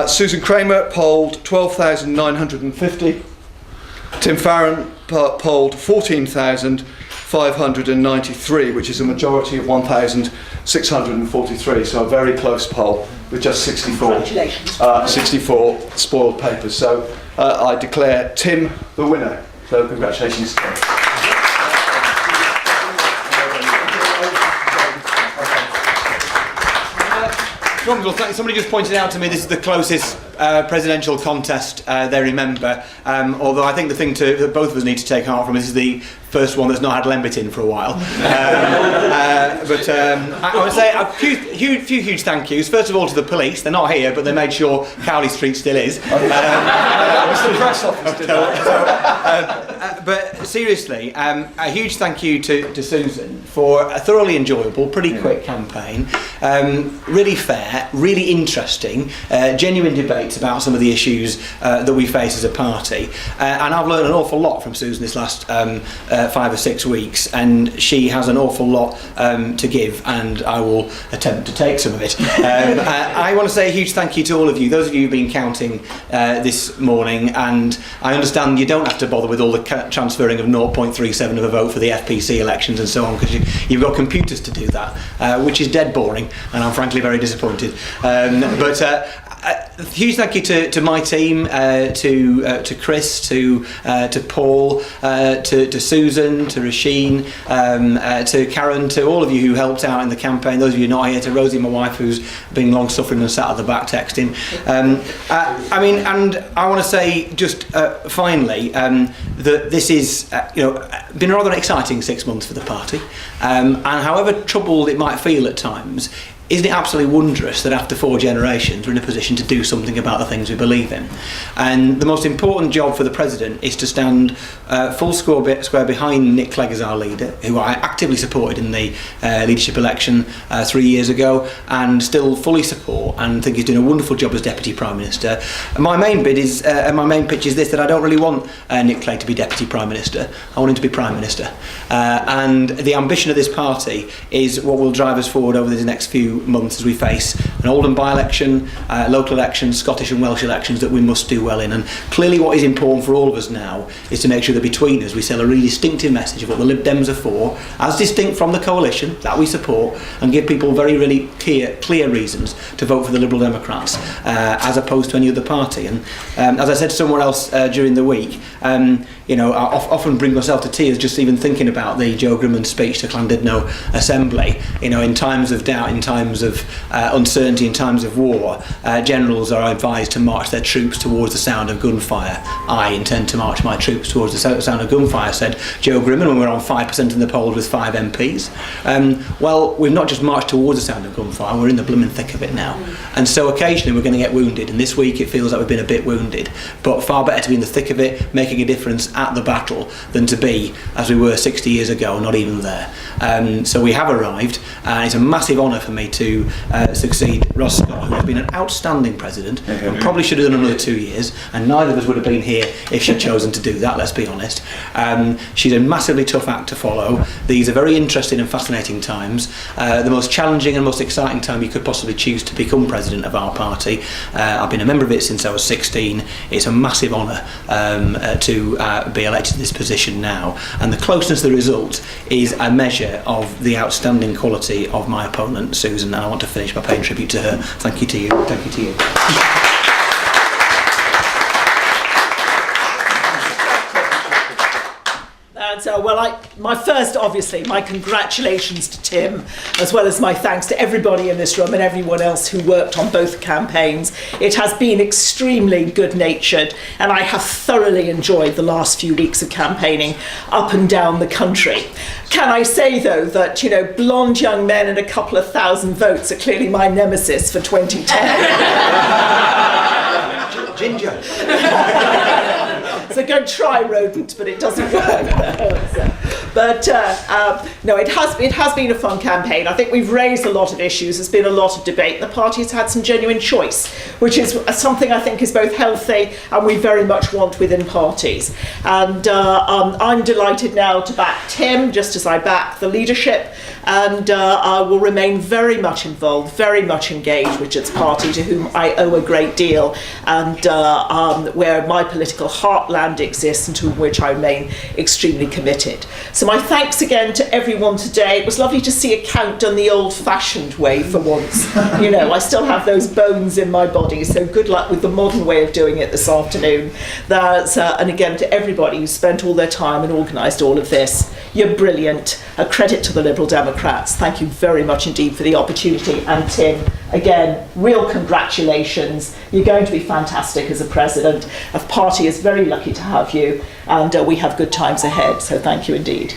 Susan Kramer polled 12,950. Tim Farron polled 14,593, which is a majority of 1,643. So a very close poll with just 64 spoiled papers. So I declare Tim the winner. So congratulations, Tim. Somebody just pointed out to me this is the closest presidential contest they remember, although I think the thing that both of us need to take heart from is the first one that's not had Lembit in for a while. But I would say a few huge thank yous. First of all to the police. They're not here, but they made sure Cowley Street still is. Mr. Press Office did that. But seriously, a huge thank you to Susan for a thoroughly enjoyable, pretty quick campaign. Really fair, really interesting, genuine debates about some of the issues that we face as a party. And I've learned an awful lot from Susan this last 5 or 6 weeks, and she has an awful lot to give, and I will attempt to take some of it. I want to say a huge thank you to all of you, those of you who've been counting this morning, and I understand you don't have to bother with all the transferring of 0.37 of a vote for the FPC elections and so on, because you've got computers to do that, which is dead boring, and I'm frankly very disappointed. But a huge thank you to my team, to Chris, to Paul, to Susan, to Rasheen, to Karen, to all of you who helped out in the campaign. Those of you not here, to Rosie, my wife, who's been long suffering and sat at the back texting. I mean, and I want to say just finally that this is been a rather exciting 6 months for the party, and however troubled it might feel at times, isn't it absolutely wondrous that after 4 generations we're in a position to do something about the things we believe in? And the most important job for the President is to stand full square behind Nick Clegg as our leader, who I actively supported in the leadership election 3 years ago, and still fully support and think he's doing a wonderful job as Deputy Prime Minister. And my main pitch is this, that I don't really want Nick Clegg to be Deputy Prime Minister. I want him to be Prime Minister. And the ambition of this party is what will drive us forward over the next few months as we face an Oldham by-election, local elections, Scottish and Welsh elections that we must do well in. And clearly what is important for all of us now is to make sure that between us we sell a really distinctive message of what the Lib Dems are for, as distinct from the coalition that we support, and give people very really clear reasons to vote for the Liberal Democrats as opposed to any other party. And as I said somewhere else during the week, I often bring myself to tears just even thinking about the Joe Grimond speech to Llandudno Assembly. In times of doubt, in times of uncertainty, in times of war, generals are advised to march their troops towards the sound of gunfire. I intend to march my troops towards the sound of gunfire, said Joe Grimond when we were on 5% in the polls with 5 MPs. Well, we've not just marched towards the sound of gunfire, we're in the blooming thick of it now. And so occasionally we're going to get wounded, and this week it feels like we've been a bit wounded, but far better to be in the thick of it, making a difference at the battle, than to be, as we were 60 years ago, not even there. So we have arrived, and it's a massive honour for me to succeed Ross Scott, who has been an outstanding president and probably should have done another 2 years, and neither of us would have been here if she'd chosen to do that, let's be honest. She's a massively tough act to follow. These are very interesting and fascinating times, the most challenging and most exciting time you could possibly choose to become president of our party. I've been a member of it since I was 16. It's a massive honour to be elected to this position now, and the closeness of the result is a measure of the outstanding quality of my opponent, Susan, and I want to finish by paying tribute to her. Thank you to you. Thank you to you. My congratulations to Tim, as well as my thanks to everybody in this room and everyone else who worked on both campaigns. It has been extremely good-natured, and I have thoroughly enjoyed the last few weeks of campaigning up and down the country. Can I say, though, that, blonde young men and a couple of thousand votes are clearly my nemesis for 2010. Ginger. It's a good try, rodent, but it doesn't work. But no, it has been a fun campaign. I think we've raised a lot of issues. There's been a lot of debate. The party has had some genuine choice, which is something I think is both healthy and we very much want within parties. And I'm delighted now to back Tim, just as I back the leadership, and I will remain very much involved, very much engaged with its party, to whom I owe a great deal, and where my political heartland exists and to which I remain extremely committed. So my thanks again to everyone today. It was lovely to see a count done the old-fashioned way for once. You know, I still have those bones in my body, so good luck with the modern way of doing it this afternoon. And again, to everybody who spent all their time and organised all of this, you're brilliant. A credit to the Liberal Democrats. Thank you very much indeed for the opportunity. And Tim, again, real congratulations. You're going to be fantastic as a president. The party is very lucky to have you, and we have good times ahead. So thank you indeed.